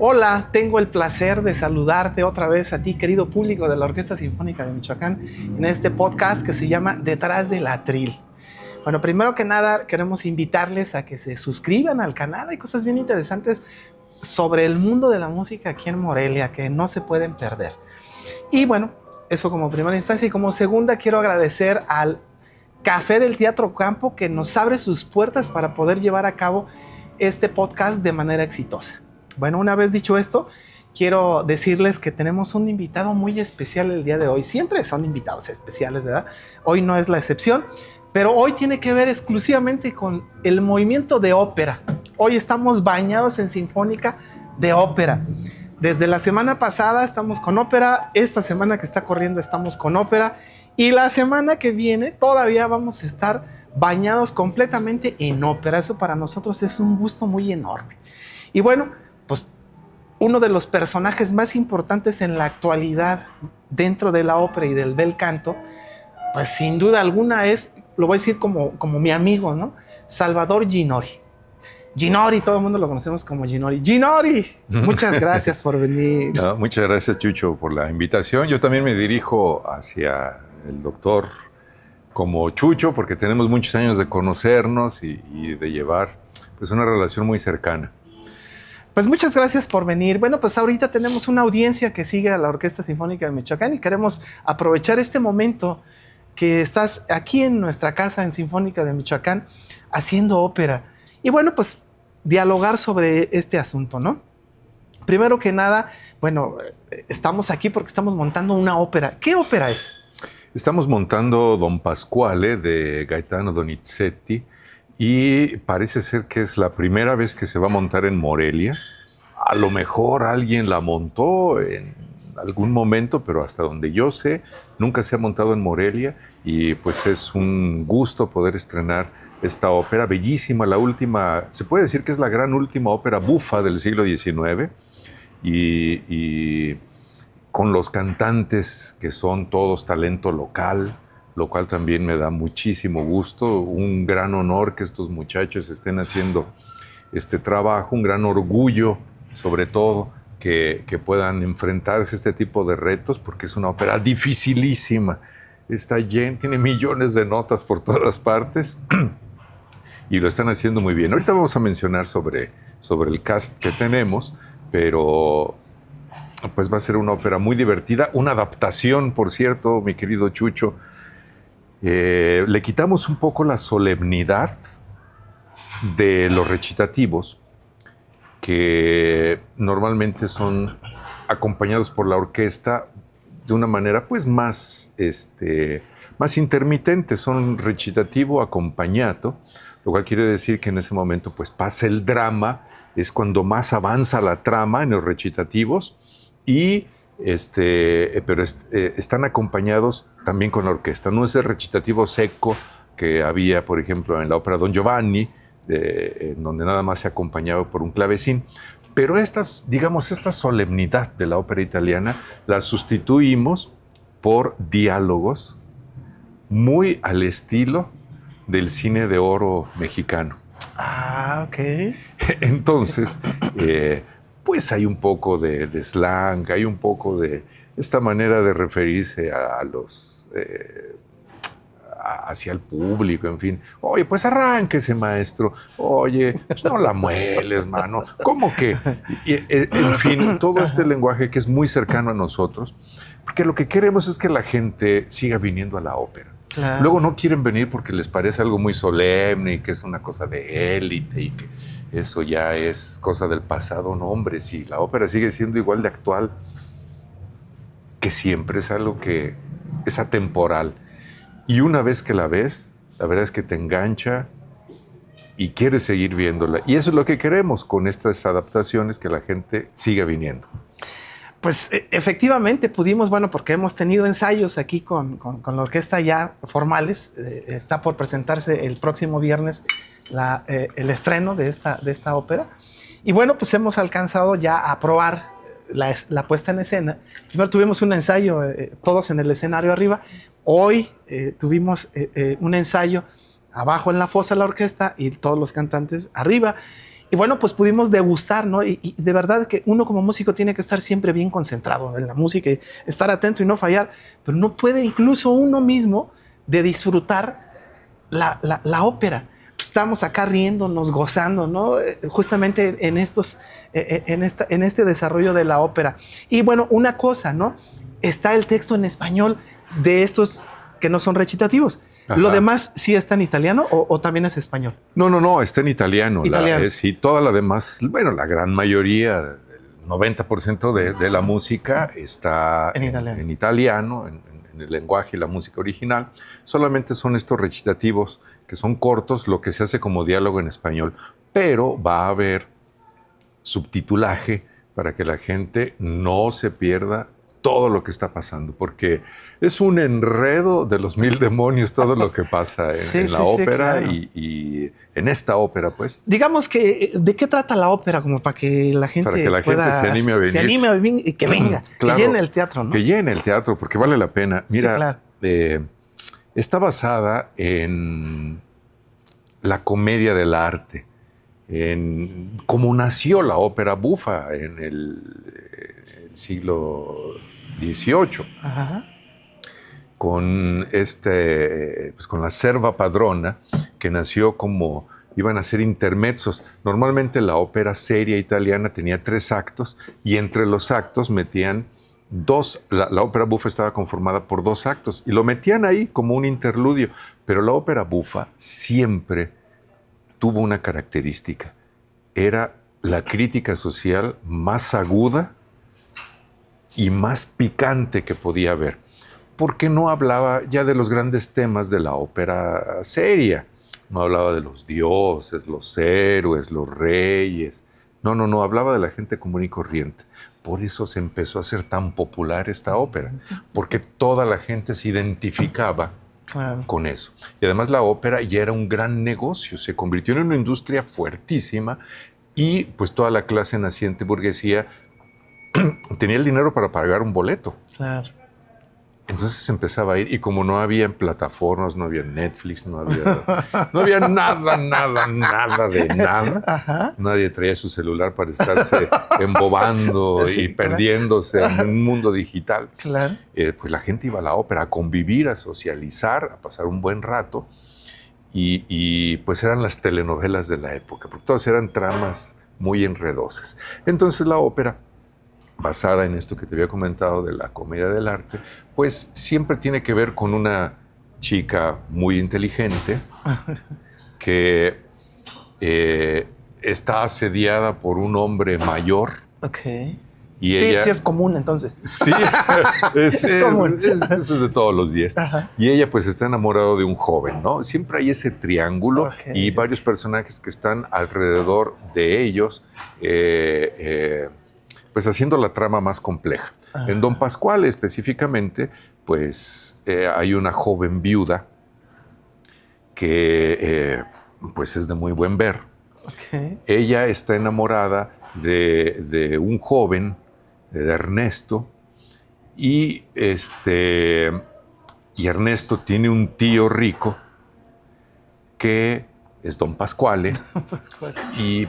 Hola, tengo el placer de saludarte otra vez a ti, querido público de la Orquesta Sinfónica de Michoacán, en este podcast que se llama Detrás del Atril. Bueno, primero que nada, queremos invitarles a que se suscriban al canal. Hay cosas bien interesantes sobre el mundo de la música aquí en Morelia que no se pueden perder. Y bueno, eso como primera instancia. Y como segunda, quiero agradecer al Café del Teatro Campo que nos abre sus puertas para poder llevar a cabo este podcast de manera exitosa. Bueno, una vez dicho esto, quiero decirles que tenemos un invitado muy especial el día de hoy. Siempre son invitados especiales, ¿verdad? Hoy no es la excepción, pero hoy tiene que ver exclusivamente con el movimiento de ópera. Hoy estamos bañados en sinfónica de ópera. Desde la semana pasada estamos con ópera, esta semana que está corriendo estamos con ópera y la semana que viene todavía vamos a estar bañados completamente en ópera. Eso para nosotros es un gusto muy enorme. Y bueno, pues uno de los personajes más importantes en la actualidad dentro de la ópera y del bel canto, pues sin duda alguna es, lo voy a decir como mi amigo, ¿no? Salvador Ginori. Ginori, todo el mundo lo conocemos como Ginori. ¡Ginori! Muchas gracias por venir. No, muchas gracias, Chucho, por la invitación. Yo también me dirijo hacia el doctor como Chucho, porque tenemos muchos años de conocernos y de llevar pues una relación muy cercana. Pues muchas gracias por venir. Bueno, pues ahorita tenemos una audiencia que sigue a la Orquesta Sinfónica de Michoacán y queremos aprovechar este momento que estás aquí en nuestra casa en Sinfónica de Michoacán haciendo ópera. Y bueno, pues dialogar sobre este asunto, ¿no? Primero que nada, bueno, estamos aquí porque estamos montando una ópera. ¿Qué ópera es? Estamos montando Don Pasquale de Gaetano Donizetti y parece ser que es la primera vez que se va a montar en Morelia. A lo mejor alguien la montó en algún momento, pero hasta donde yo sé, nunca se ha montado en Morelia y pues es un gusto poder estrenar esta ópera bellísima, la última, se puede decir que es la gran última ópera bufa del siglo XIX y con los cantantes que son todos talento local, lo cual también me da muchísimo gusto, un gran honor que estos muchachos estén haciendo este trabajo, un gran orgullo sobre todo que puedan enfrentarse a este tipo de retos porque es una ópera dificilísima, está llena, tiene millones de notas por todas partes y lo están haciendo muy bien. Ahorita vamos a mencionar sobre el cast que tenemos, pero pues va a ser una ópera muy divertida, una adaptación, por cierto, mi querido Chucho. Le quitamos un poco la solemnidad de los recitativos, que normalmente son acompañados por la orquesta de una manera pues más intermitente, son recitativo acompañado, lo cual quiere decir que en ese momento pues pasa el drama, es cuando más avanza la trama en los recitativos y pero están acompañados también con la orquesta. No es el recitativo seco que había, por ejemplo, en la ópera Don Giovanni, en donde nada más se acompañaba por un clavecín. Pero esta solemnidad de la ópera italiana la sustituimos por diálogos muy al estilo del cine de oro mexicano. Ah, ok. Entonces, pues hay un poco de slang, hay un poco de esta manera de referirse a los hacia el público, en fin. Oye, pues arránquese, maestro. Oye, pues no la mueles, mano. ¿Cómo que? En fin, todo este lenguaje que es muy cercano a nosotros, porque lo que queremos es que la gente siga viniendo a la ópera. Claro. Luego no quieren venir porque les parece algo muy solemne y que es una cosa de élite y que eso ya es cosa del pasado. No, hombre, sí, la ópera sigue siendo igual de actual que siempre, es algo que es atemporal. Y una vez que la ves, la verdad es que te engancha y quieres seguir viéndola. Y eso es lo que queremos con estas adaptaciones, que la gente siga viniendo. Pues efectivamente pudimos, bueno, porque hemos tenido ensayos aquí con la orquesta ya formales. Está por presentarse el próximo viernes el estreno de esta ópera. Y bueno, pues hemos alcanzado ya a probar la puesta en escena. Primero tuvimos un ensayo, todos en el escenario arriba. Hoy tuvimos un ensayo abajo en la fosa de la orquesta y todos los cantantes arriba. Y bueno, pues pudimos degustar, ¿no? Y de verdad que uno como músico tiene que estar siempre bien concentrado en la música y estar atento y no fallar, pero no puede incluso uno mismo de disfrutar la ópera. Pues estamos acá riéndonos, gozando, ¿no? Justamente en este desarrollo de la ópera. Y bueno, una cosa, ¿no? Está el texto en español de estos que no son recitativos. Ajá. ¿Lo demás sí está en italiano o también es español? No, está en italiano. Italiano. Y toda la demás, bueno, la gran mayoría, el 90% de la música está en italiano, en el lenguaje y la música original. Solamente son estos recitativos que son cortos, lo que se hace como diálogo en español, pero va a haber subtitulaje para que la gente no se pierda todo lo que está pasando, porque es un enredo de los mil demonios todo lo que pasa en la ópera, claro. y en esta ópera, pues. Digamos que, ¿de qué trata la ópera? Como para que la gente se anime a venir. Se anime a venir y que venga, claro, que llene el teatro, ¿no? Que llene el teatro, porque vale la pena. Mira, sí, claro. Está basada en la comedia del arte, en cómo nació la ópera bufa en el siglo XVIII. Ajá. Con con la serva padrona, que nació como iban a ser intermezzos. Normalmente la ópera seria italiana tenía 3 actos y entre los actos metían 2. La ópera bufa estaba conformada por 2 actos y lo metían ahí como un interludio. Pero la ópera bufa siempre tuvo una característica. Era la crítica social más aguda y más picante que podía haber, porque no hablaba ya de los grandes temas de la ópera seria. No hablaba de los dioses, los héroes, los reyes. No, hablaba de la gente común y corriente. Por eso se empezó a hacer tan popular esta ópera, porque toda la gente se identificaba con eso. Y además la ópera ya era un gran negocio, se convirtió en una industria fuertísima y pues toda la clase naciente burguesía tenía el dinero para pagar un boleto. Claro. Entonces se empezaba a ir, y como no había plataformas, no había Netflix, no había nada de nada. Ajá. Nadie traía su celular para estarse embobando sí, y perdiéndose en un mundo digital. Claro. Pues la gente iba a la ópera a convivir, a socializar, a pasar un buen rato. Y pues eran las telenovelas de la época, porque todas eran tramas muy enredosas. Entonces la ópera, basada en esto que te había comentado de la comedia del arte, pues siempre tiene que ver con una chica muy inteligente que está asediada por un hombre mayor. Ok. Y sí, ella, sí es común entonces. Sí, es común. Eso es de todos los días. Ajá. Y ella pues está enamorada de un joven, ¿no? Siempre hay ese triángulo y varios personajes que están alrededor de ellos, pues haciendo la trama más compleja. Ajá. En Don Pasquale específicamente, pues hay una joven viuda que pues es de muy buen ver. Okay. Ella está enamorada de un joven, de Ernesto, y Ernesto tiene un tío rico que es Don Pasquale,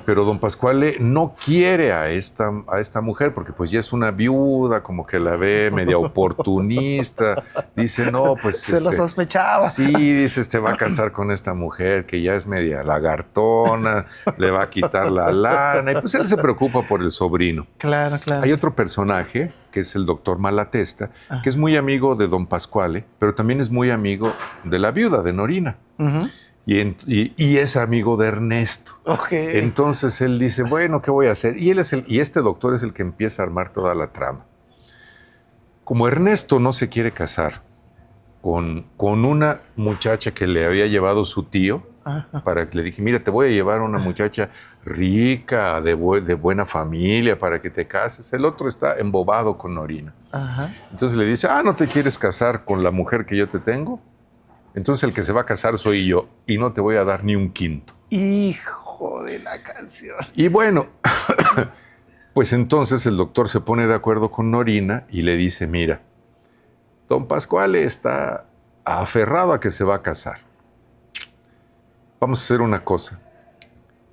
pero Don Pasquale no quiere a esta mujer porque pues ya es una viuda, como que la ve media oportunista, dice no, pues se lo sospechaba. Sí, dice, va a casar con esta mujer que ya es media lagartona, le va a quitar la lana, y pues él se preocupa por el sobrino. Claro. Hay otro personaje que es el doctor Malatesta, que es muy amigo de Don Pasquale, pero también es muy amigo de la viuda, de Norina. Uh-huh. Y es amigo de Ernesto. Okay. Entonces él dice, bueno, ¿qué voy a hacer? Y este doctor es el que empieza a armar toda la trama. Como Ernesto no se quiere casar con una muchacha que le había llevado su tío, para que le dije, mira, te voy a llevar a una muchacha rica, de buena familia, para que te cases. El otro está embobado con Norina. Ajá. Entonces le dice, ¿no te quieres casar con la mujer que yo te tengo? Entonces el que se va a casar soy yo y no te voy a dar ni un quinto. Hijo de la canción. Y bueno, pues entonces el doctor se pone de acuerdo con Norina y le dice, mira, Don Pasquale está aferrado a que se va a casar. Vamos a hacer una cosa.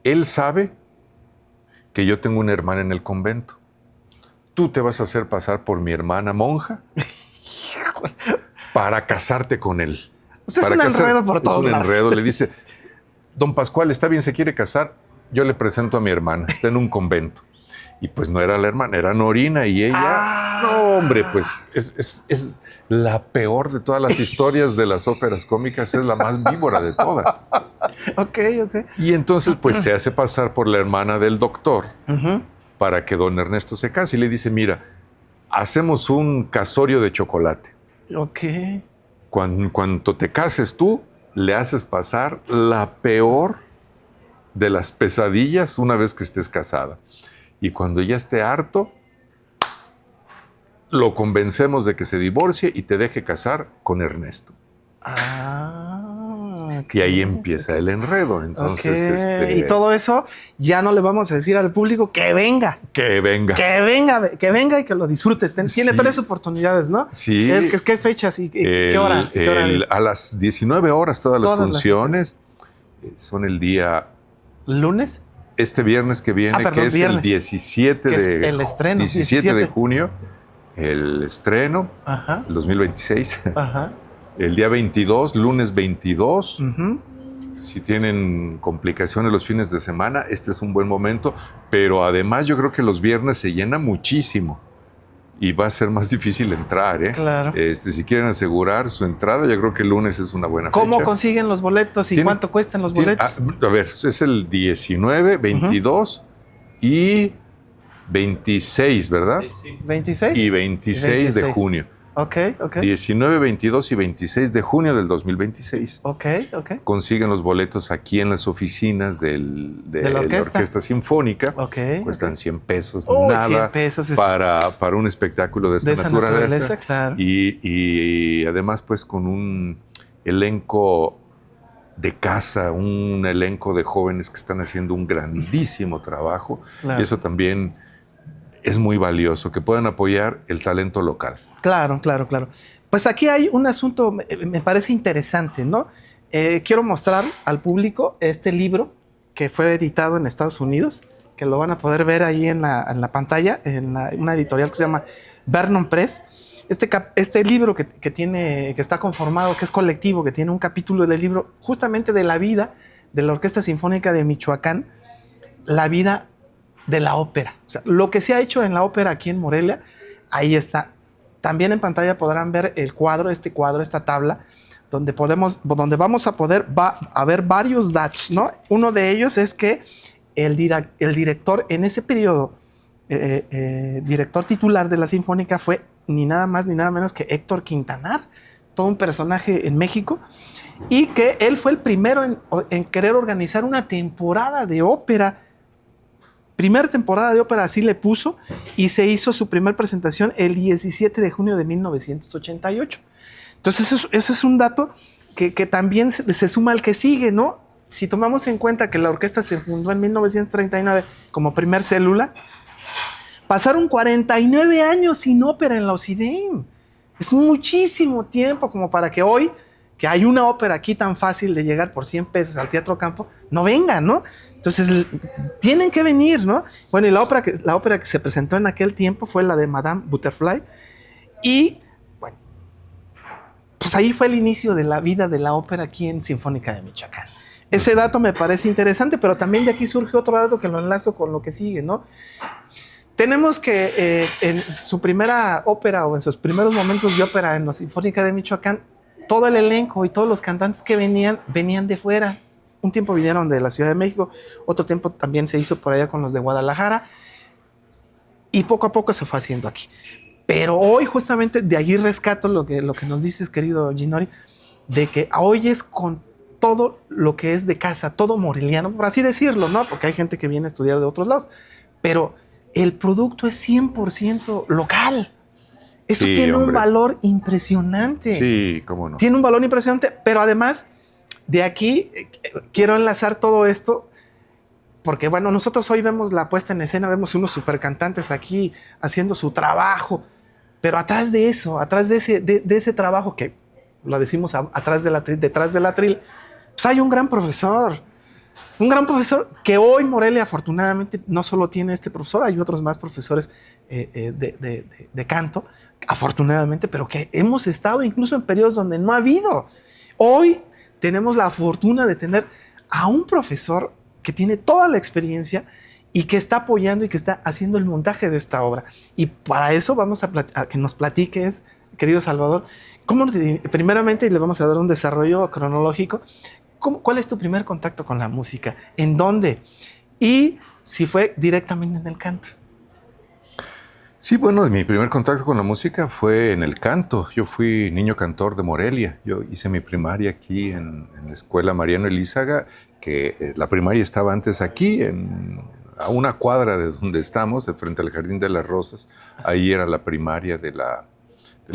Él sabe que yo tengo una hermana en el convento. Tú te vas a hacer pasar por mi hermana monja para casarte con él. O sea, es un enredo por todos lados. Es un enredo. Le dice, don Pascual, está bien, se quiere casar. Yo le presento a mi hermana, está en un convento. Y pues no era la hermana, era Norina y ella, no hombre, pues es la peor de todas las historias de las óperas cómicas, es la más víbora de todas. Ok. Y entonces pues se hace pasar por la hermana del doctor para que don Ernesto se case y le dice, mira, hacemos un casorio de chocolate. Ok. Cuando te cases tú, le haces pasar la peor de las pesadillas una vez que estés casada. Y cuando ya esté harto, lo convencemos de que se divorcie y te deje casar con Ernesto. Y ahí empieza el enredo. Entonces, Y todo eso ya no le vamos a decir al público que venga. Que venga Y que lo disfrutes. Tiene 3 oportunidades, ¿no? Sí. ¿Qué fechas y qué hora? A las 19 horas todas las funciones. Son el día... ¿Lunes? Este viernes que viene, que es viernes. El 17 de el estreno, 17 de junio, el estreno, el 2026. Ajá. El día 22, lunes 22. Si tienen complicaciones los fines de semana, este es un buen momento. Pero además yo creo que los viernes se llena muchísimo y va a ser más difícil entrar, ¿eh? Claro. Si quieren asegurar su entrada, yo creo que el lunes es una buena fecha. ¿Cómo consiguen los boletos y cuánto cuestan los boletos? A ver, es el 19, 22 y 26, ¿verdad? 26. Y 26 de junio. Ok. 19, 22 y 26 de junio del 2026. Ok. Consiguen los boletos aquí en las oficinas de la Orquesta Sinfónica. Cuestan 100 pesos, nada 100 pesos para un espectáculo de esta naturaleza. Claro. Y además, pues, con un elenco de casa, un elenco de jóvenes que están haciendo un grandísimo trabajo. Claro. Y eso también es muy valioso, que puedan apoyar el talento local. Claro. Pues aquí hay un asunto, me parece interesante, ¿no? Quiero mostrar al público este libro que fue editado en Estados Unidos, que lo van a poder ver ahí en la pantalla, en una editorial que se llama Vernon Press. Este libro que está conformado, que es colectivo, que tiene un capítulo del libro justamente de la vida de la Orquesta Sinfónica de Michoacán, la vida de la ópera. O sea, lo que se ha hecho en la ópera aquí en Morelia, ahí está. También en pantalla podrán ver esta tabla, donde vamos a poder ver varios datos, ¿no? Uno de ellos es que el director en ese periodo, director titular de la Sinfónica fue ni nada más ni nada menos que Héctor Quintanar, todo un personaje en México, y que él fue el primero en querer organizar una temporada de ópera. Primera temporada de ópera, así le puso, y se hizo su primera presentación el 17 de junio de 1988. Entonces, eso es un dato que también se suma al que sigue, ¿no? Si tomamos en cuenta que la orquesta se fundó en 1939 como primer célula, pasaron 49 años sin ópera en la OCIDEM. Es muchísimo tiempo como para que hoy, que hay una ópera aquí tan fácil de llegar por 100 pesos al Teatro Campo, no vengan, ¿no? Entonces, tienen que venir, ¿no? Bueno, y la ópera que se presentó en aquel tiempo fue la de Madame Butterfly. Y, bueno, pues ahí fue el inicio de la vida de la ópera aquí en Sinfónica de Michoacán. Ese dato me parece interesante, pero también de aquí surge otro dato que lo enlazo con lo que sigue, ¿no? Tenemos que en su primera ópera o en sus primeros momentos de ópera en la Sinfónica de Michoacán, todo el elenco y todos los cantantes que venían de fuera. Un tiempo vinieron de la Ciudad de México, otro tiempo también se hizo por allá con los de Guadalajara, y poco a poco se fue haciendo aquí. Pero hoy justamente de allí rescato lo que nos dices, querido Ginori, de que hoy es con todo lo que es de casa, todo moreliano, por así decirlo, ¿no? Porque hay gente que viene a estudiar de otros lados, pero el producto es 100% local. Eso sí, tiene un valor impresionante. Sí, cómo no. Tiene un valor impresionante, pero además de aquí quiero enlazar todo esto porque, bueno, nosotros hoy vemos la puesta en escena, vemos unos super cantantes aquí haciendo su trabajo, pero atrás de eso, atrás de ese trabajo que lo decimos detrás del atril, pues hay un gran profesor, Un gran profesor que hoy Morelia afortunadamente no solo tiene este profesor, hay otros más profesores de canto, afortunadamente, pero que hemos estado incluso en periodos donde no ha habido. Hoy tenemos la fortuna de tener a un profesor que tiene toda la experiencia y que está apoyando y que está haciendo el montaje de esta obra. Y para eso vamos a que nos platiques, querido Salvador, primeramente, y le vamos a dar un desarrollo cronológico, ¿cuál es tu primer contacto con la música? ¿En dónde? Y si fue directamente en el canto. Sí, bueno, mi primer contacto con la música fue en el canto. Yo fui niño cantor de Morelia. Yo hice mi primaria aquí en la escuela Mariano Elízaga, que la primaria estaba antes aquí, a una cuadra de donde estamos, de frente al Jardín de las Rosas. Ahí era la primaria del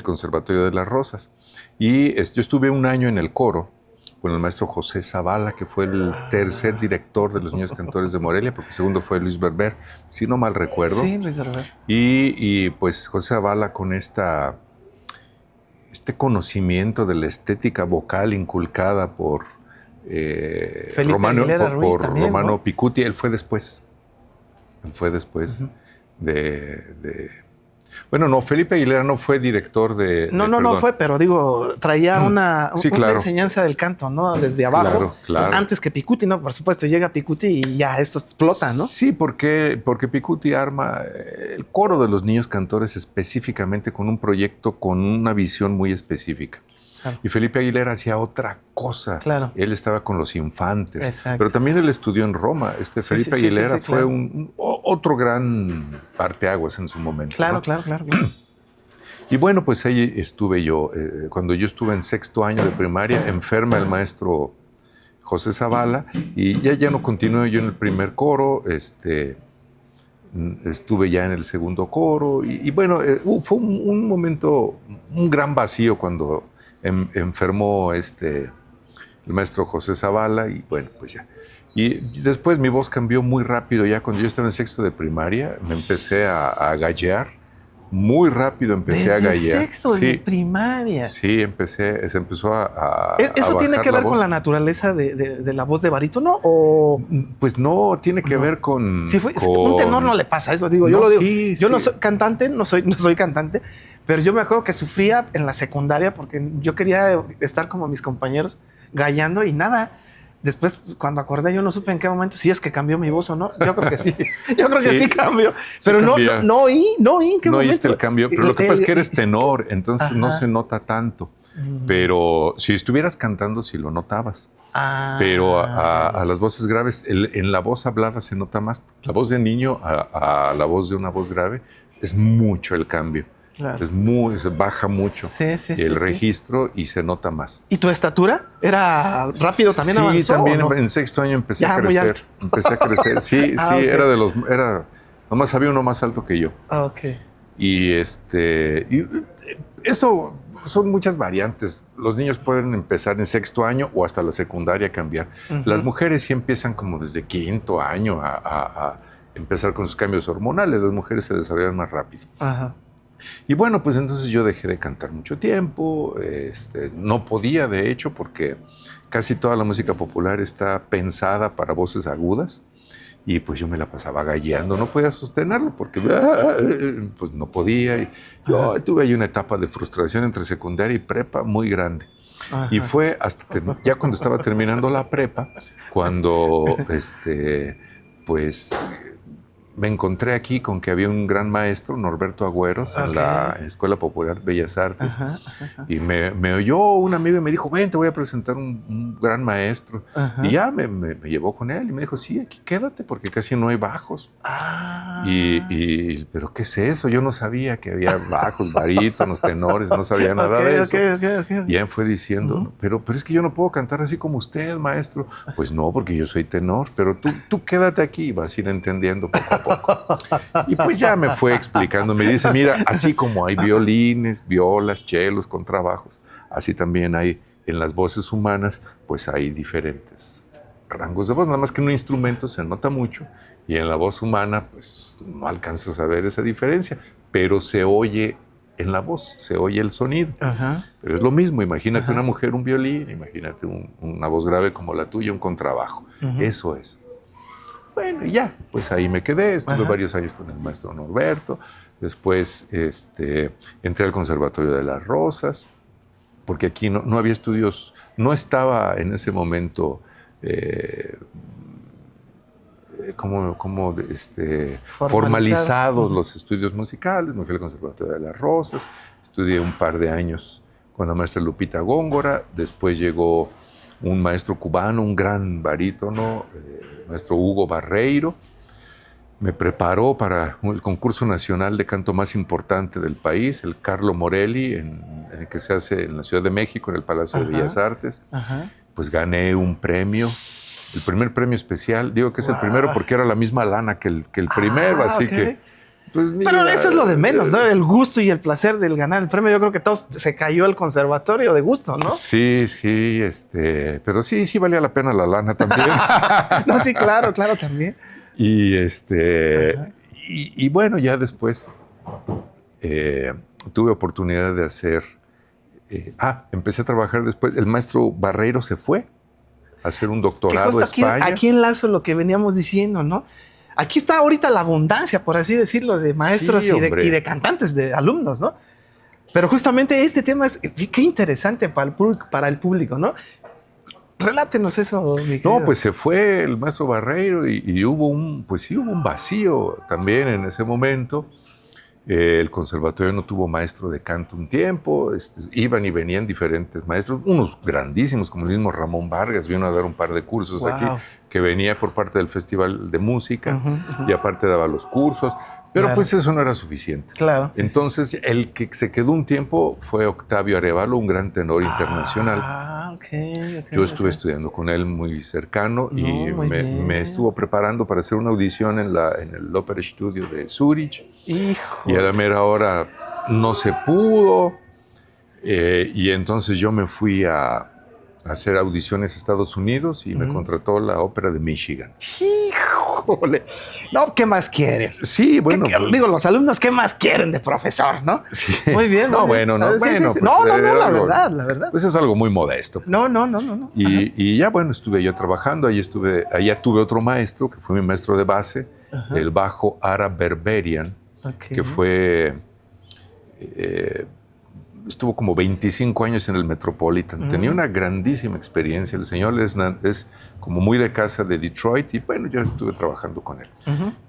Conservatorio de las Rosas. Y yo estuve un año en el coro con el maestro José Zavala, que fue el tercer director de los niños cantores de Morelia, porque el segundo fue Luis Berber, si no mal recuerdo. Sí, Luis Berber. Y pues José Zavala con este conocimiento de la estética vocal inculcada por Romano Picuti. Él fue después uh-huh. Bueno, no, Felipe Aguilera no fue director de... No fue, pero digo, traía una enseñanza del canto, ¿no? Desde abajo. Claro. Antes que Picuti, ¿no? Por supuesto, llega Picuti y ya esto explota, ¿no? Sí, porque Picuti arma el coro de los niños cantores específicamente con un proyecto, con una visión muy específica. Claro. Y Felipe Aguilera hacía otra cosa. Claro. Él estaba con los infantes. Exacto. Pero también él estudió en Roma. Felipe Aguilera fue claro. Otro gran parteaguas en su momento. Claro, ¿no? claro. Y bueno, pues ahí estuve yo. Cuando yo estuve en sexto año de primaria, enferma el maestro José Zavala y ya no continué yo en el primer coro. Estuve ya en el segundo coro. Y bueno, fue un momento, un gran vacío cuando enfermó el maestro José Zavala y bueno, pues ya. Y después mi voz cambió muy rápido, ya cuando yo estaba en sexto de primaria, me empecé a gallear, muy rápido empecé a gallear. ¿Desde sexto de primaria? Sí, se empezó a ¿Eso tiene que ver con la naturaleza de la voz de barítono o...? Pues no, tiene que ver con... Sí, un tenor no le pasa eso, digo, yo lo digo. Yo no soy cantante, no soy cantante, pero yo me acuerdo que sufría en la secundaria porque yo quería estar como mis compañeros galleando y nada. Después, cuando acordé, yo no supe en qué momento, si es que cambió mi voz o no. Yo creo que sí. Yo creo que sí cambió. Pero no oí en qué momento. No oíste el cambio. Pero lo que pasa es que eres tenor, entonces no se nota tanto. Pero si estuvieras cantando, sí lo notabas. Pero a las voces graves, en la voz hablada se nota más. La voz de niño a la voz de una voz grave es mucho el cambio. Claro. Se baja mucho el registro y se nota más. ¿Y tu estatura? ¿Era rápido? ¿También avanzó? Sí, también en sexto año empecé a crecer. Sí, okay. Nomás había uno más alto que yo. Ok. Y eso son muchas variantes. Los niños pueden empezar en sexto año o hasta la secundaria a cambiar. Uh-huh. Las mujeres sí empiezan como desde quinto año a empezar con sus cambios hormonales. Las mujeres se desarrollan más rápido. Ajá. Y bueno, pues entonces yo dejé de cantar mucho tiempo, no podía de hecho porque casi toda la música popular está pensada para voces agudas y pues yo me la pasaba galleando, no podía sostenerlo porque pues no podía. Y yo tuve ahí una etapa de frustración entre secundaria y prepa muy grande. Ajá. Y fue hasta ya cuando estaba terminando la prepa, cuando pues... me encontré aquí con que había un gran maestro, Norberto Agüeros, en la Escuela Popular de Bellas Artes. Y me oyó un amigo y me dijo, ven, te voy a presentar un gran maestro. Y ya me llevó con él y me dijo, sí, aquí quédate porque casi no hay bajos. Pero ¿qué es eso? Yo no sabía que había bajos, barítonos, tenores, no sabía nada de eso. Y él fue diciendo, pero es que yo no puedo cantar así como usted, maestro. Pues no, porque yo soy tenor, pero tú quédate aquí y vas a ir entendiendo poco a poco. Y pues ya me fue explicando, me dice, mira, así como hay violines, violas, chelos, contrabajos, así también hay en las voces humanas, pues hay diferentes rangos de voz, nada más que en un instrumento se nota mucho y en la voz humana pues no alcanzas a ver esa diferencia, pero se oye en la voz, se oye el sonido. Ajá. Pero es lo mismo, imagínate Ajá. una mujer, un violín, imagínate una voz grave como la tuya, un contrabajo. Eso es. Bueno, y ya, pues ahí me quedé, estuve varios años con el maestro Norberto, después entré al Conservatorio de las Rosas, porque aquí no había estudios, no estaba en ese momento formalizados los estudios musicales. Me fui al Conservatorio de las Rosas, estudié un par de años con la maestra Lupita Góngora, después llegó un maestro cubano, un gran barítono, maestro Hugo Barreiro. Me preparó para el concurso nacional de canto más importante del país, el Carlo Morelli, en el que se hace en la Ciudad de México, en el Palacio de Bellas Artes. Pues gané un premio, el primer premio especial. Digo que es el primero porque era la misma lana que el primero, así que... Pues mira, pero eso es lo de menos, ¿no? El gusto y el placer del ganar el premio. Yo creo que todos se cayó el conservatorio de gusto, ¿no? Sí, pero sí valía la pena la lana también. No, sí, claro, también. Y y bueno, ya después tuve oportunidad de hacer... empecé a trabajar después. El maestro Barreiro se fue a hacer un doctorado a España. Aquí enlazo lo que veníamos diciendo, ¿no? Aquí está ahorita la abundancia, por así decirlo, de maestros y de cantantes, de alumnos, ¿no? Pero justamente este tema es qué interesante para el público, ¿no? Relátenos eso, mi querido. No, pues se fue el maestro Barreiro y hubo un vacío también en ese momento. El conservatorio no tuvo maestro de canto un tiempo, iban y venían diferentes maestros, unos grandísimos, como el mismo Ramón Vargas, vino a dar un par de cursos aquí, que venía por parte del Festival de Música y aparte daba los cursos, pero pues eso no era suficiente. Entonces, el que se quedó un tiempo fue Octavio Arévalo, un gran tenor internacional. Yo estuve estudiando con él muy cercano y me estuvo preparando para hacer una audición en el Opera Studio de Zurich. Y a la mera hora no se pudo. Y entonces yo me fui a hacer audiciones a Estados Unidos y me contrató la Ópera de Michigan. ¡Híjole! No, ¿qué más quieren? Sí, bueno. Digo, los alumnos, ¿qué más quieren de profesor, no? Sí. Muy bien. No, muy bien. bueno, no. Sí, bueno, sí. pues, la verdad. Pues es algo muy modesto. Pues. No. Y ya, bueno, estuve yo trabajando. Allá tuve otro maestro, que fue mi maestro de base, el bajo Ara Berberian, que fue... estuvo como 25 años en el Metropolitan. Tenía una grandísima experiencia. El señor es como muy de casa de Detroit y bueno, yo estuve trabajando con él.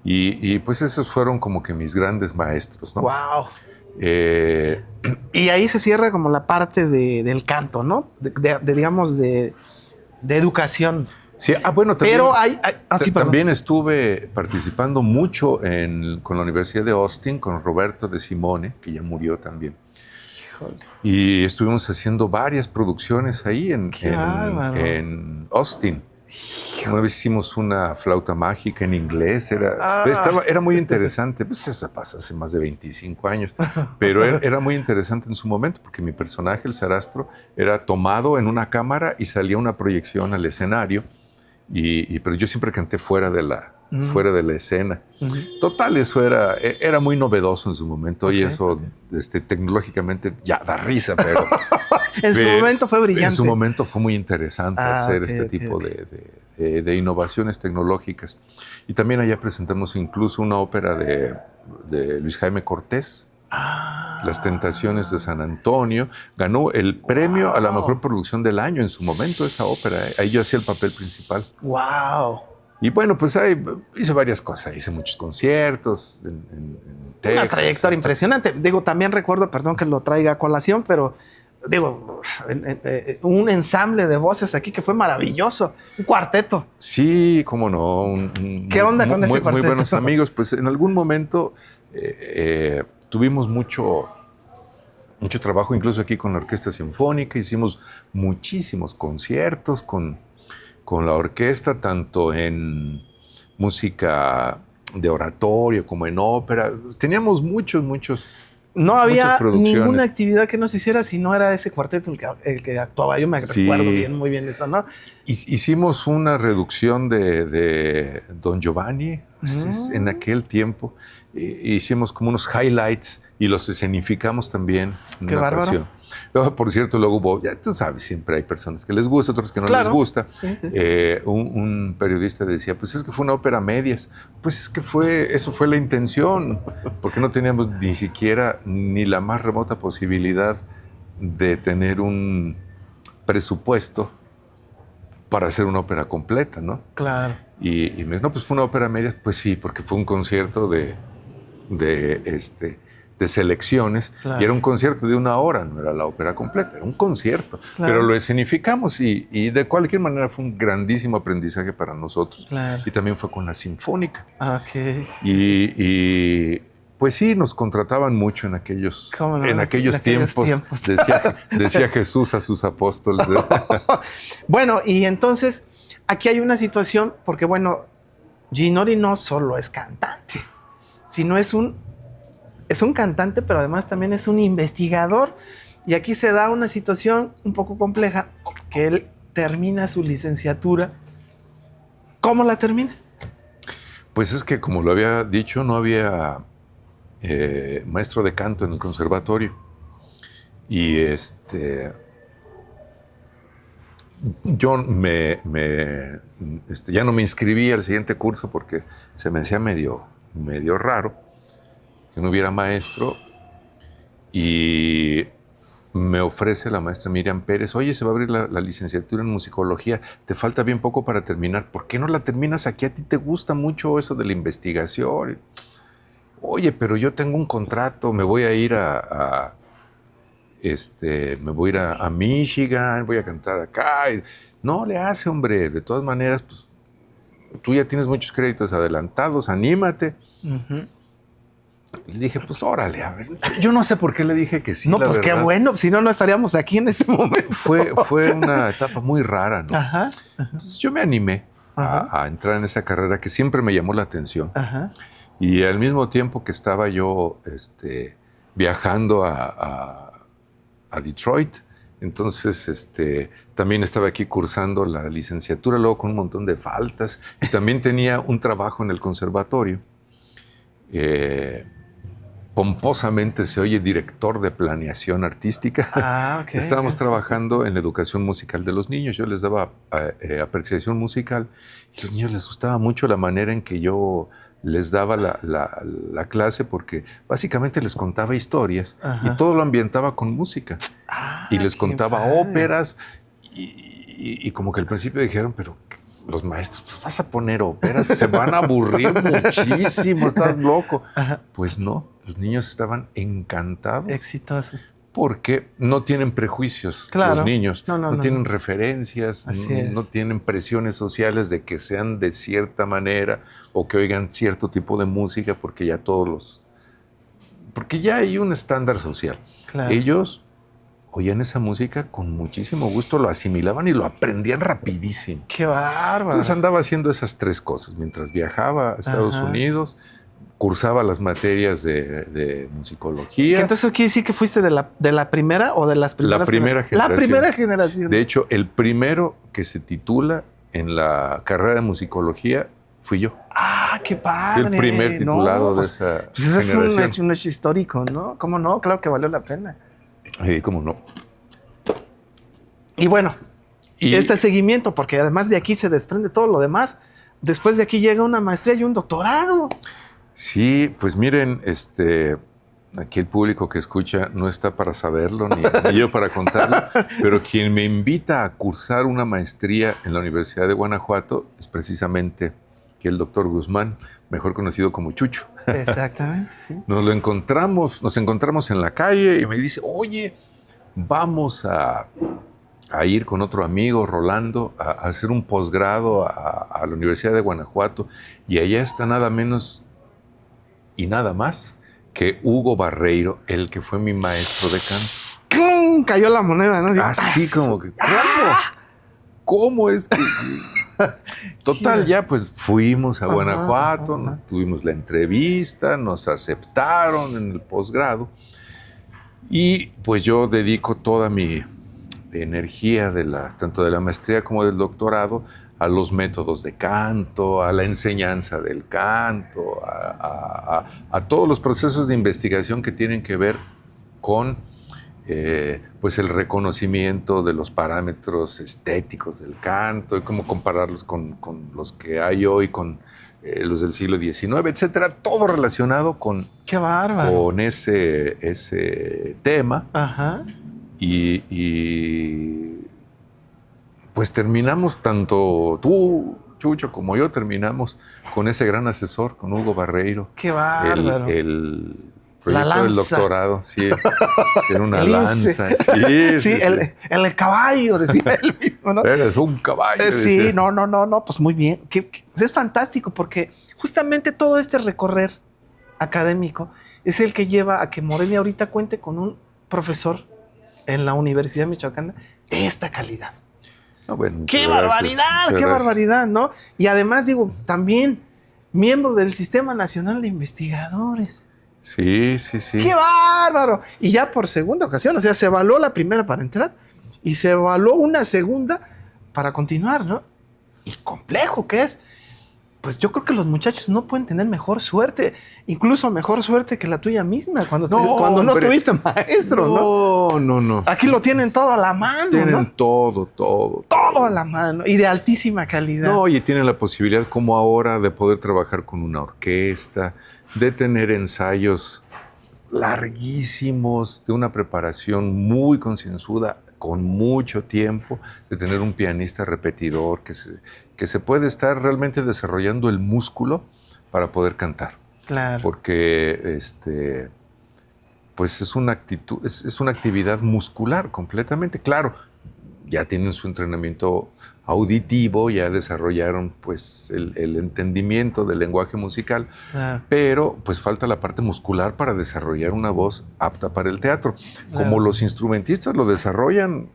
Y pues esos fueron como que mis grandes maestros, ¿no? ¡Wow! Y ahí se cierra como la parte del canto, ¿no? Digamos, de educación. Sí, bueno, también, pero también estuve participando mucho con la Universidad de Austin, con Roberto de Simone, que ya murió también. Y estuvimos haciendo varias producciones ahí en Austin. Una vez hicimos una flauta mágica en inglés, era muy interesante. Pues eso pasa hace más de 25 años, pero era muy interesante en su momento porque mi personaje, el Sarastro, era tomado en una cámara y salía una proyección al escenario, pero yo siempre canté fuera de la escena. Total, eso era muy novedoso en su momento y eso tecnológicamente ya da risa, pero... En su momento fue brillante. En su momento fue muy interesante hacer este tipo de innovaciones tecnológicas. Y también allá presentamos incluso una ópera de Luis Jaime Cortés, Las Tentaciones de San Antonio. Ganó el premio a la mejor producción del año en su momento esa ópera. Ahí yo hacía el papel principal. ¡Wow! Y bueno, pues ahí hice varias cosas. Hice muchos conciertos en Texas. Una trayectoria impresionante. Digo, también recuerdo, perdón que lo traiga a colación, pero digo, un ensamble de voces aquí que fue maravilloso. Un cuarteto. Sí, cómo no. ¿Qué onda con ese cuarteto? Muy buenos amigos. Pues en algún momento tuvimos mucho trabajo, incluso aquí con la Orquesta Sinfónica. Hicimos muchísimos conciertos con la orquesta, tanto en música de oratorio como en ópera. Teníamos muchos No había muchas producciones. ninguna actividad que no se hiciera si no era ese cuarteto el que actuaba. Yo me recuerdo muy bien eso, ¿no? Hicimos una reducción de Don Giovanni en aquel tiempo. Hicimos como unos highlights y los escenificamos también en Qué una bárbaro. ocasión. Luego, por cierto, luego hubo, ya tú sabes, siempre hay personas que les gusta, otros que no les gusta. Sí. Un periodista decía, pues es que fue una ópera a medias. Pues es que eso fue la intención, porque no teníamos ni siquiera ni la más remota posibilidad de tener un presupuesto para hacer una ópera completa, ¿no? Claro. Y me dijo, no, pues fue una ópera a medias. Pues sí, porque fue un concierto de selecciones, claro. Y era un concierto de 1 hora, no era la ópera completa, era un concierto, claro. Pero lo escenificamos y de cualquier manera fue un grandísimo aprendizaje para nosotros, claro. Y también fue con la Sinfónica. Okay. Y pues sí, nos contrataban mucho en aquellos tiempos. Decía Jesús a sus apóstoles. Bueno, y entonces aquí hay una situación, porque bueno, Ginori no solo es cantante, sino es un cantante, pero además también es un investigador. Y aquí se da una situación un poco compleja, que él termina su licenciatura. ¿Cómo la termina? Pues es que, como lo había dicho, no había maestro de canto en el conservatorio. Y yo ya no me inscribí al siguiente curso porque se me hacía medio raro que no hubiera maestro, y me ofrece la maestra Miriam Pérez, oye, se va a abrir la licenciatura en musicología, te falta bien poco para terminar, ¿por qué no la terminas aquí? A ti te gusta mucho eso de la investigación. Oye, pero yo tengo un contrato, me voy a ir a Michigan, voy a cantar acá. No le hace, hombre, de todas maneras, pues tú ya tienes muchos créditos adelantados, anímate. Uh-huh. Le dije, pues órale, a ver. Yo no sé por qué le dije que sí. No, pues qué bueno, si no, no estaríamos aquí en este momento. Fue una etapa muy rara, ¿no? Ajá. Entonces yo me animé a entrar en esa carrera que siempre me llamó la atención. Ajá. Y al mismo tiempo que estaba yo viajando a Detroit, entonces también estaba aquí cursando la licenciatura, luego con un montón de faltas, y también tenía un trabajo en el conservatorio. Pomposamente se oye director de planeación artística. Ah, okay. Estábamos trabajando en la educación musical de los niños. Yo les daba apreciación musical, y a los niños les gustaba mucho la manera en que yo les daba la clase, porque básicamente les contaba historias. Ajá. Y todo lo ambientaba con música. Y les contaba óperas, y como que al principio dijeron, pero los maestros, pues vas a poner óperas, se van a aburrir muchísimo, estás loco. Ajá. Pues no, los niños estaban encantados. Exitoso. Porque no tienen prejuicios, claro. Los niños, no tienen referencias, no tienen presiones sociales de que sean de cierta manera o que oigan cierto tipo de música, porque ya hay un estándar social. Claro. Ellos oían esa música con muchísimo gusto, lo asimilaban y lo aprendían rapidísimo. ¡Qué bárbaro! Entonces andaba haciendo esas 3 cosas. Mientras viajaba a Estados Unidos, cursaba las materias de musicología. ¿Entonces eso quiere decir que fuiste de la primera o de las primeras? La primera generación. La primera generación. De hecho, el primero que se titula en la carrera de musicología fui yo. ¡Ah, qué padre! El primer titulado de esa generación. Es un hecho histórico, ¿no? ¿Cómo no? Claro que valió la pena. Sí, cómo no. Y bueno, este seguimiento, porque además de aquí se desprende todo lo demás, después de aquí llega una maestría y un doctorado. Sí, pues miren, aquí el público que escucha no está para saberlo, ni yo para contarlo, pero quien me invita a cursar una maestría en la Universidad de Guanajuato es precisamente el doctor Guzmán, mejor conocido como Chucho. Exactamente, sí. Nos encontramos en la calle y me dice, oye, vamos a ir con otro amigo, Rolando, a hacer un posgrado a la Universidad de Guanajuato, y allá está nada menos y nada más que Hugo Barreiro, el que fue mi maestro de canto. ¡Cum! Cayó la moneda, ¿no? Así como que, ¿cómo es que...? Total, ya pues fuimos a Guanajuato, tuvimos la entrevista, nos aceptaron en el posgrado, Y pues yo dedico toda mi energía tanto de la maestría como del doctorado a los métodos de canto, a la enseñanza del canto, a todos los procesos de investigación que tienen que ver con pues el reconocimiento de los parámetros estéticos del canto y cómo compararlos con los que hay hoy, con los del siglo XIX, etcétera, todo relacionado con, ¡Qué bárbaro! con ese tema. Ajá. Y pues terminamos, tanto tú, Chucho, como yo, terminamos con ese gran asesor, con Hugo Barreiro. ¡Qué bárbaro! El La proyecto del lanza. doctorado, sí. Era una El lanza. lince. Sí, el caballo, decía él mismo, ¿no? Eres un caballo. Sí, decía. no, pues muy bien. Pues es fantástico porque justamente todo este recorrer académico es el que lleva a que Morelia ahorita cuente con un profesor en la Universidad Michoacana de esta calidad. No, bueno, ¡Qué muchas barbaridad! gracias, muchas ¡Qué gracias. barbaridad! ¿No? Y además, digo, también miembro del Sistema Nacional de Investigadores. Sí. ¡Qué bárbaro! Y ya por segunda ocasión, o sea, se evaluó la primera para entrar y se evaluó una segunda para continuar, ¿no? Y complejo que es. Pues yo creo que los muchachos no pueden tener mejor suerte, incluso mejor suerte que la tuya misma, cuando no hombre, tuviste maestro, ¿no? No. Aquí lo tienen todo a la mano, Tienen ¿no? todo. Todo a la mano y de altísima calidad. No, y tienen la posibilidad, como ahora, de poder trabajar con una orquesta, de tener ensayos larguísimos, de una preparación muy concienzuda, con mucho tiempo, de tener un pianista repetidor que se puede estar realmente desarrollando el músculo para poder cantar. Claro. Porque pues es una actividad muscular completamente. Claro, ya tienen su entrenamiento auditivo, ya desarrollaron pues el entendimiento del lenguaje musical, Claro. pero pues falta la parte muscular para desarrollar una voz apta para el teatro. Claro. Como los instrumentistas lo desarrollan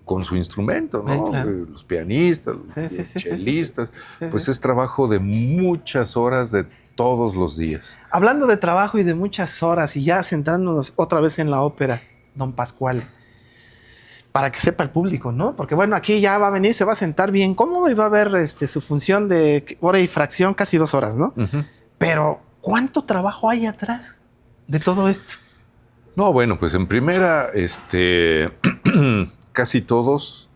con su instrumento, ¿no? Claro. Los pianistas, los chelistas, pues es trabajo de muchas horas de todos los días. Hablando de trabajo y de muchas horas y ya centrándonos otra vez en la ópera, Don Pascual, para que sepa el público, ¿no? Porque bueno, aquí ya va a venir, se va a sentar bien cómodo y va a ver su función de hora y fracción, casi 2 horas, ¿no? Uh-huh. Pero, ¿cuánto trabajo hay atrás de todo esto? No, bueno, pues en primera, casi todos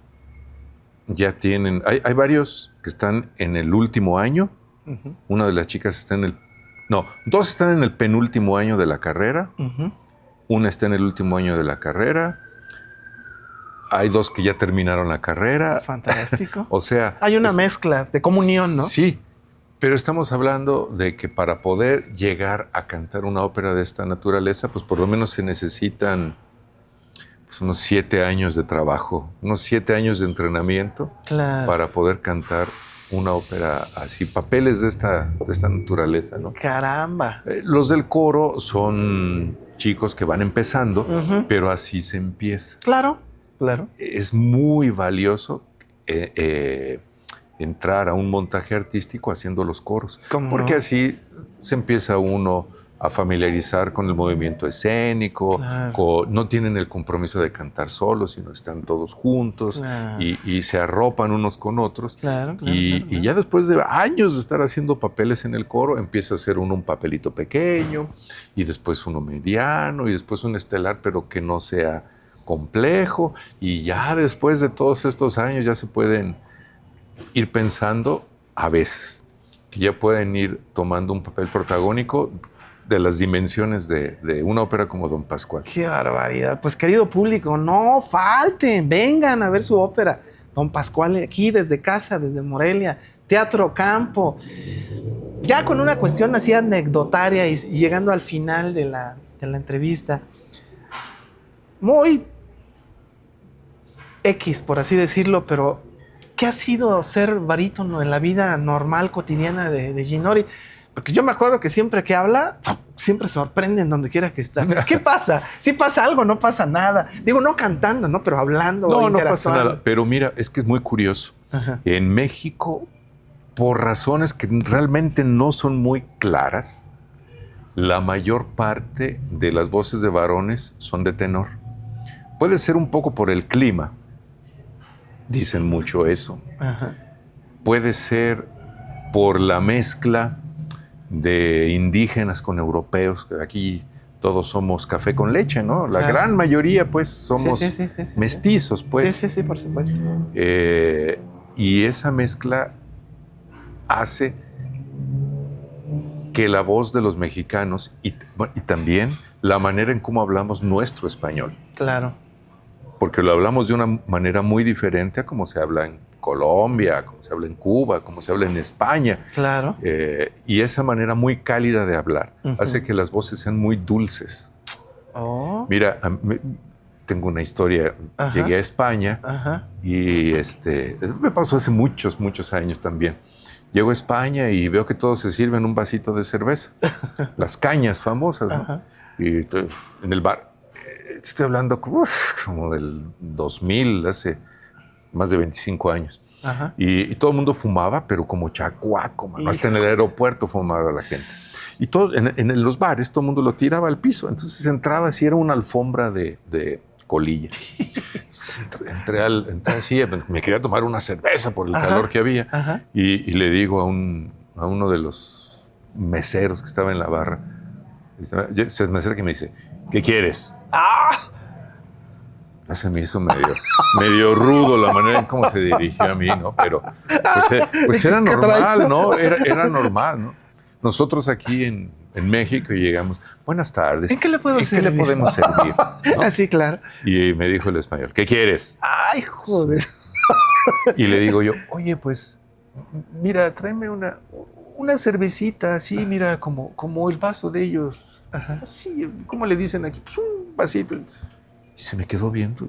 ya tienen, hay varios que están en el último año. Uh-huh. Una de las chicas está dos están en el penúltimo año de la carrera. Uh-huh. Una está en el último año de la carrera. Hay 2 que ya terminaron la carrera. Fantástico. O sea, hay una mezcla de comunión, ¿no? Sí, pero estamos hablando de que para poder llegar a cantar una ópera de esta naturaleza, pues por lo menos se necesitan pues, unos 7 años de trabajo, unos 7 años de entrenamiento, claro, para poder cantar una ópera así, papeles de esta naturaleza, ¿no? ¡Caramba! Los del coro son chicos que van empezando, uh-huh, pero así se empieza. Claro. Es muy valioso entrar a un montaje artístico haciendo los coros, porque así se empieza uno a familiarizar con el movimiento escénico, claro, no tienen el compromiso de cantar solos, sino están todos juntos, claro, y se arropan unos con otros. Claro, y ya después de años de estar haciendo papeles en el coro, empieza a hacer uno un papelito pequeño, y después uno mediano, y después un estelar, pero que no sea complejo, y ya después de todos estos años ya se pueden ir pensando a veces que ya pueden ir tomando un papel protagónico de las dimensiones de una ópera como Don Pascual. ¡Qué barbaridad! Pues querido público, no falten, vengan a ver su ópera Don Pascual aquí desde casa, desde Morelia, Teatro Campo, ya con una cuestión así anecdotaria y llegando al final de la entrevista, muy X, por así decirlo, pero ¿qué ha sido ser barítono en la vida normal, cotidiana de Ginori? Porque yo me acuerdo que siempre que habla, siempre sorprende en donde quiera que está. ¿Qué pasa? Si pasa algo, no pasa nada. Digo, no cantando, ¿no? Pero hablando, no pasa nada. Pero mira, es que es muy curioso. Ajá. En México, por razones que realmente no son muy claras, la mayor parte de las voces de varones son de tenor. Puede ser un poco por el clima, dicen mucho eso. Ajá. Puede ser por la mezcla de indígenas con europeos. Aquí todos somos café con leche, ¿no? La gran mayoría, pues, somos mestizos, pues. Sí, por supuesto. Y esa mezcla hace que la voz de los mexicanos y también la manera en cómo hablamos nuestro español. Claro. Porque lo hablamos de una manera muy diferente a como se habla en Colombia, como se habla en Cuba, como se habla en España. Claro. Y esa manera muy cálida de hablar hace que las voces sean muy dulces. Oh. Mira, tengo una historia. Llegué a España y me pasó hace muchos, muchos años también. Llego a España y veo que todos se sirven un vasito de cerveza. Las cañas famosas, ¿no? Y estoy en el bar. Estoy hablando como del 2000, hace más de 25 años. Y todo el mundo fumaba, pero como chacuaco, mano. Hasta en el aeropuerto fumaba la gente. Y todo, en los bares todo el mundo lo tiraba al piso. Entonces entraba así, era una alfombra de colilla. Entré así, me quería tomar una cerveza por el calor que había. Y le digo a uno de los meseros que estaba en la barra, se me acerca y me dice, ¿qué quieres? Se me hizo medio rudo la manera en cómo se dirigió a mí, ¿no? Pero pues era normal, ¿no? Era normal, ¿no? Nosotros aquí en México llegamos, buenas tardes. ¿En qué le puedo servir? ¿En qué le podemos servir? ¿No? Sí, claro. Y me dijo el español, ¿qué quieres? Ay, joder. Y le digo yo, oye, pues, mira, tráeme una cervecita, así, mira, como el vaso de ellos. Así, ¿cómo le dicen aquí? Pues un vasito. Y se me quedó viendo.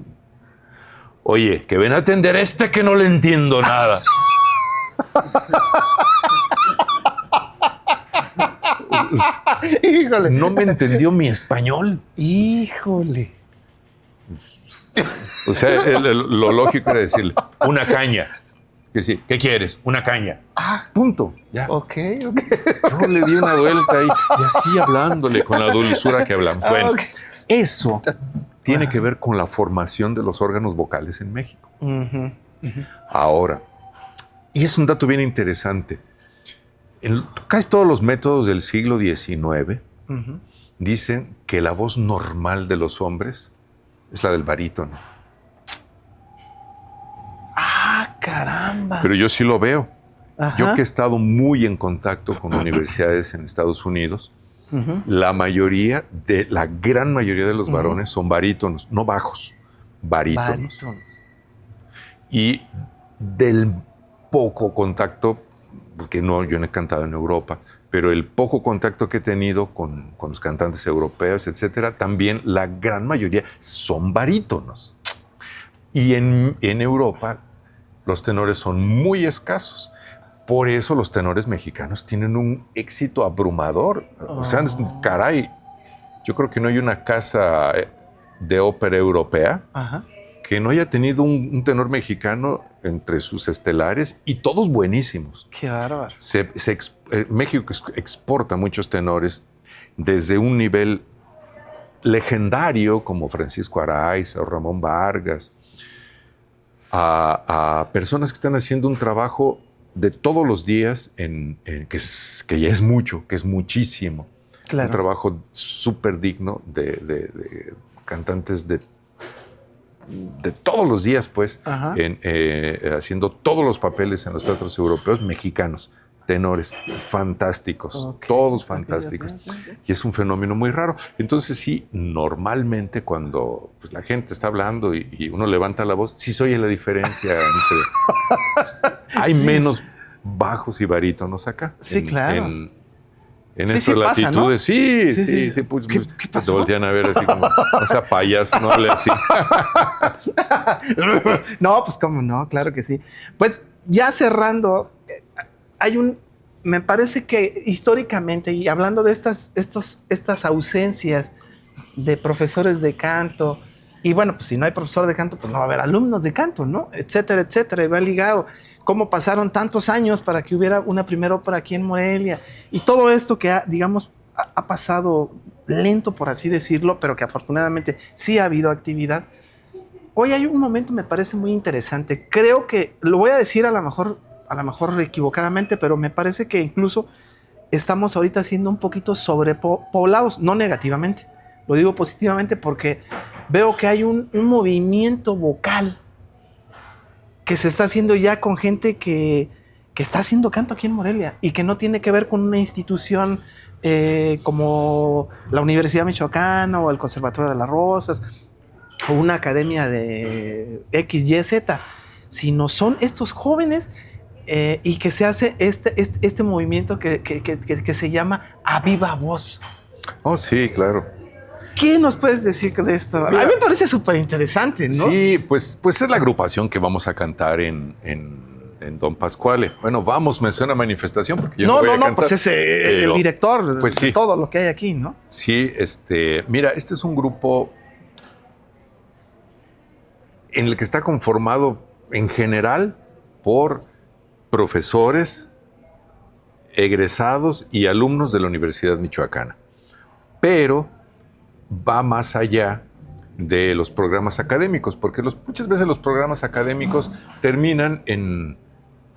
Oye, que ven a atender que no le entiendo nada. Híjole. No me entendió mi español. Híjole. O sea, lo lógico era decirle, una caña. Que sí, ¿qué quieres? Una caña. Punto. Ya. Ok. Yo le di una vuelta y así hablándole con la dulzura que hablamos. Bueno, eso tiene que ver con la formación de los órganos vocales en México. Ahora, y es un dato bien interesante, en casi todos los métodos del siglo XIX dicen que la voz normal de los hombres es la del barítono. Caramba. Pero yo sí lo veo. Yo que he estado muy en contacto con universidades en Estados Unidos, la gran mayoría de los varones son barítonos, no bajos, barítonos. Y del poco contacto, porque yo no he cantado en Europa, pero el poco contacto que he tenido con los cantantes europeos, etcétera, también la gran mayoría son barítonos. Y en Europa los tenores son muy escasos. Por eso los tenores mexicanos tienen un éxito abrumador. O sea, caray, yo creo que no hay una casa de ópera europea que no haya tenido un tenor mexicano entre sus estelares y todos buenísimos. ¡Qué bárbaro! México exporta muchos tenores desde un nivel legendario como Francisco Araiza o Ramón Vargas a personas que están haciendo un trabajo de todos los días que ya es mucho, que es muchísimo. Claro. Un trabajo súper digno de cantantes de todos los días, pues, haciendo todos los papeles en los teatros europeos mexicanos, tenores fantásticos, todos fantásticos. Y es un fenómeno muy raro. Entonces sí, normalmente cuando pues, la gente está hablando y uno levanta la voz, sí se oye la diferencia entre... Hay menos bajos y barítonos acá. Sí, claro. En estas latitudes, ¿no? Sí. Pues, ¿Qué pasó? Te voltean a ver así como, o sea, payaso, no hable así. No, pues cómo no, claro que sí. Pues ya cerrando, me parece que históricamente, y hablando de estas ausencias de profesores de canto, y bueno, pues si no hay profesor de canto, pues no va a haber alumnos de canto, ¿no? Etcétera, etcétera, y va ligado. Cómo pasaron tantos años para que hubiera una primera ópera aquí en Morelia, y todo esto que, digamos, ha pasado lento, por así decirlo, pero que afortunadamente sí ha habido actividad. Hoy hay un momento, me parece muy interesante. Creo que, lo voy a decir a lo mejor equivocadamente, pero me parece que incluso estamos ahorita siendo un poquito sobrepoblados, no negativamente, lo digo positivamente porque veo que hay un movimiento vocal que se está haciendo ya con gente que está haciendo canto aquí en Morelia y que no tiene que ver con una institución como la Universidad Michoacana o el Conservatorio de las Rosas o una academia de XYZ, sino son estos jóvenes y que se hace este movimiento que se llama A Viva Voz. Oh, sí, claro. ¿Qué nos puedes decir de esto? Mira, a mí me parece súper interesante, ¿no? Sí, pues es la agrupación que vamos a cantar en Don Pasquale. Bueno, me suena a manifestación porque yo no voy a cantar. Pues es el director pues de sí. todo lo que hay aquí, ¿no? Sí, mira, este es un grupo en el que está conformado en general por profesores, egresados y alumnos de la Universidad Michoacana. Pero va más allá de los programas académicos, porque muchas veces los programas académicos terminan en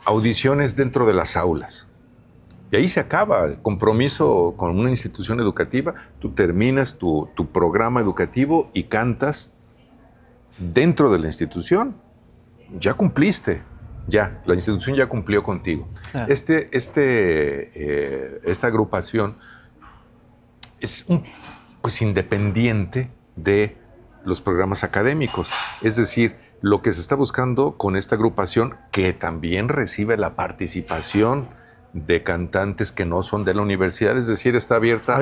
audiciones dentro de las aulas. Y ahí se acaba el compromiso con una institución educativa. Tú terminas tu programa educativo y cantas dentro de la institución. Ya cumpliste, la institución ya cumplió contigo. Claro. Esta agrupación es pues independiente de los programas académicos. Es decir, lo que se está buscando con esta agrupación, que también recibe la participación de cantantes que no son de la universidad, es decir, está abierta al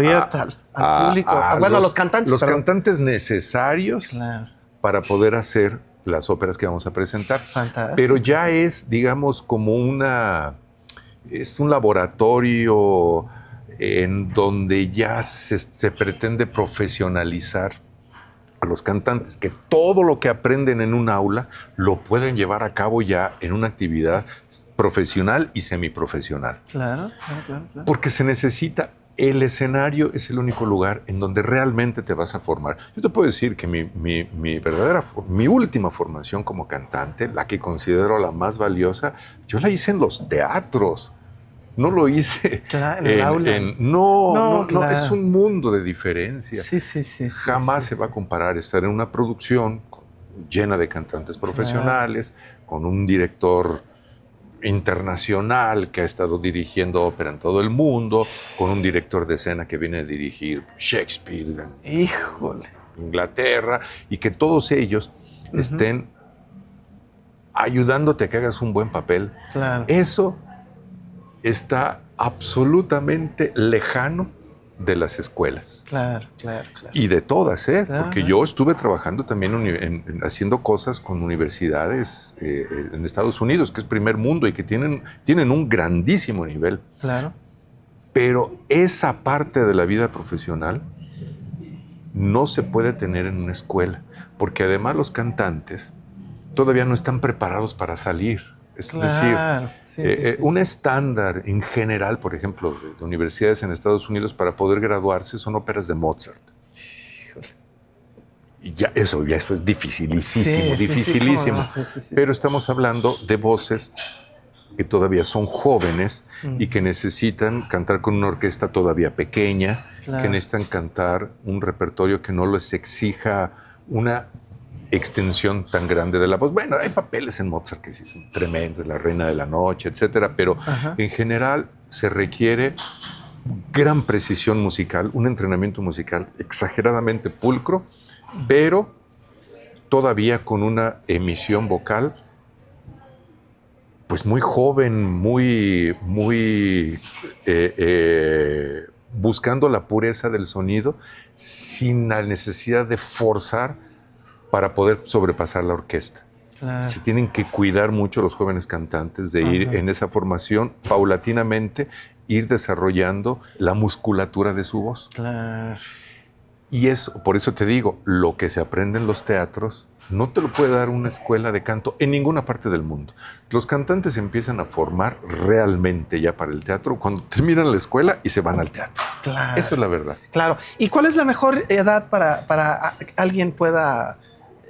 público. A los cantantes. Los cantantes necesarios, claro, para poder hacer las óperas que vamos a presentar. Fantástico. Pero ya es, digamos, como es un laboratorio en donde ya se pretende profesionalizar a los cantantes, que todo lo que aprenden en un aula lo pueden llevar a cabo ya en una actividad profesional y semiprofesional. Claro. Porque se necesita, el escenario es el único lugar en donde realmente te vas a formar. Yo te puedo decir que mi última formación como cantante, la que considero la más valiosa, yo la hice en los teatros. No lo hice en el aula. No, es un mundo de diferencia. Sí. Jamás se va a comparar estar en una producción llena de cantantes profesionales, con un director internacional que ha estado dirigiendo ópera en todo el mundo, con un director de escena que viene a dirigir Shakespeare en Inglaterra, y que todos ellos estén ayudándote a que hagas un buen papel. Claro. Eso está absolutamente lejano de las escuelas. Claro. Y de todas, Claro. Porque yo estuve trabajando también haciendo cosas con universidades en Estados Unidos, que es primer mundo y que tienen un grandísimo nivel. Claro. Pero esa parte de la vida profesional no se puede tener en una escuela, porque además los cantantes todavía no están preparados para salir. Es decir, un estándar en general, por ejemplo, de universidades en Estados Unidos para poder graduarse son óperas de Mozart. Híjole. Y eso es dificilísimo. Pero estamos hablando de voces que todavía son jóvenes y que necesitan cantar con una orquesta todavía pequeña, que necesitan cantar un repertorio que no les exija una extensión tan grande de la voz. Bueno, hay papeles en Mozart que sí son tremendos, La Reina de la Noche, etcétera, pero en general se requiere gran precisión musical, un entrenamiento musical exageradamente pulcro, pero todavía con una emisión vocal pues muy joven, muy buscando la pureza del sonido sin la necesidad de forzar para poder sobrepasar la orquesta. Claro. Se tienen que cuidar mucho los jóvenes cantantes de ir en esa formación, paulatinamente, ir desarrollando la musculatura de su voz. Claro. Y por eso te digo, lo que se aprende en los teatros no te lo puede dar una escuela de canto en ninguna parte del mundo. Los cantantes se empiezan a formar realmente ya para el teatro cuando terminan la escuela y se van al teatro. Claro. Esa es la verdad. Claro. ¿Y cuál es la mejor edad para alguien pueda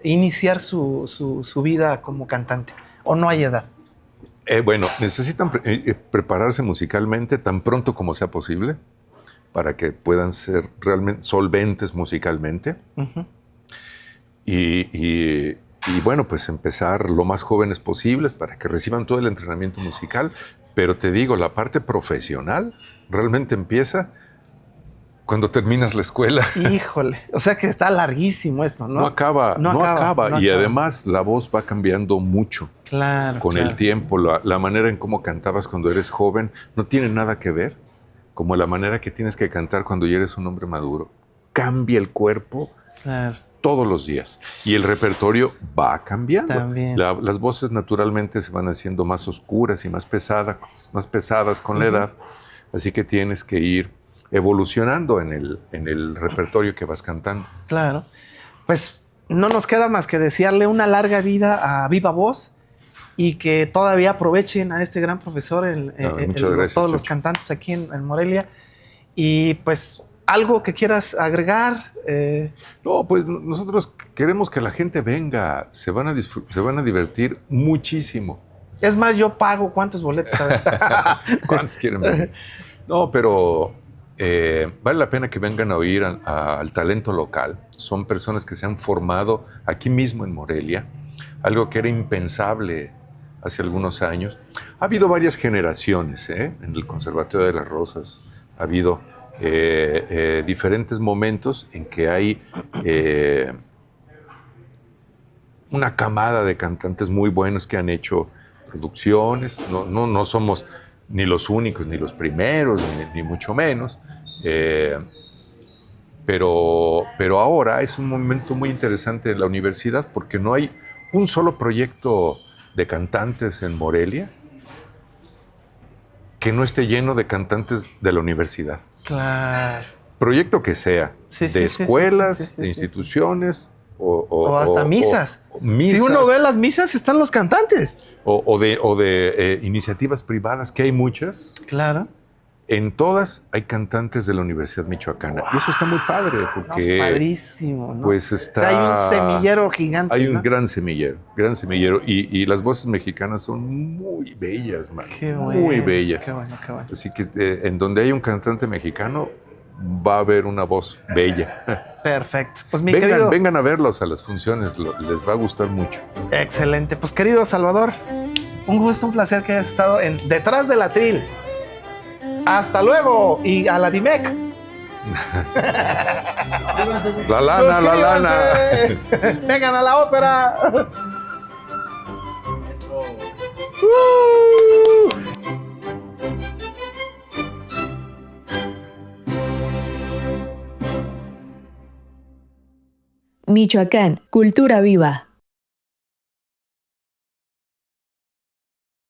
iniciar su vida como cantante? ¿O no hay edad? Bueno, necesitan prepararse musicalmente tan pronto como sea posible para que puedan ser realmente solventes musicalmente. Uh-huh. Y bueno, pues empezar lo más jóvenes posibles para que reciban todo el entrenamiento musical. Pero te digo, la parte profesional realmente empieza cuando terminas la escuela. Híjole, o sea que está larguísimo esto, ¿no? No acaba. Y además la voz va cambiando mucho. Claro. Con el tiempo, la manera en cómo cantabas cuando eres joven no tiene nada que ver como la manera que tienes que cantar cuando ya eres un hombre maduro. Cambia el cuerpo todos los días y el repertorio va cambiando. También. Las voces naturalmente se van haciendo más oscuras y más pesadas con la edad, así que tienes que ir evolucionando en el repertorio que vas cantando. Claro. Pues no nos queda más que desearle una larga vida a Viva Voz y que todavía aprovechen a este gran profesor, gracias, todos los cantantes aquí en Morelia. Y pues, ¿algo que quieras agregar? No, pues nosotros queremos que la gente venga, se van a divertir muchísimo. Es más, yo pago. ¿Cuántos boletos? ¿Cuántos quieren venir? No, pero vale la pena que vengan a oír al talento local. Son personas que se han formado aquí mismo en Morelia, algo que era impensable hace algunos años. Ha habido varias generaciones en el Conservatorio de las Rosas. Ha habido diferentes momentos en que hay una camada de cantantes muy buenos que han hecho producciones. No somos ni los únicos, ni los primeros, ni mucho menos. Pero ahora es un momento muy interesante en la universidad porque no hay un solo proyecto de cantantes en Morelia que no esté lleno de cantantes de la universidad. Claro. Proyecto que sea, de escuelas, de instituciones o hasta misas. Misas. Si uno ve las misas, están los cantantes. O de iniciativas privadas, que hay muchas. Claro. En todas hay cantantes de la Universidad Michoacana. Wow. Y eso está muy padre, porque... No, es padrísimo, ¿no? Pues está... O sea, hay un semillero gigante, Hay un ¿no? gran semillero. Y las voces mexicanas son muy bellas, man. Qué bueno, muy bellas. Qué bueno, qué bueno. Así que en donde hay un cantante mexicano, va a haber una voz bella. Perfecto. Pues querido... Vengan a verlos a las funciones, les va a gustar mucho. Excelente. Pues querido Salvador, un gusto, un placer que hayas estado en Detrás del Atril. Hasta luego y a la DIMEC. La lana. Vengan a la ópera. Michoacán, cultura viva.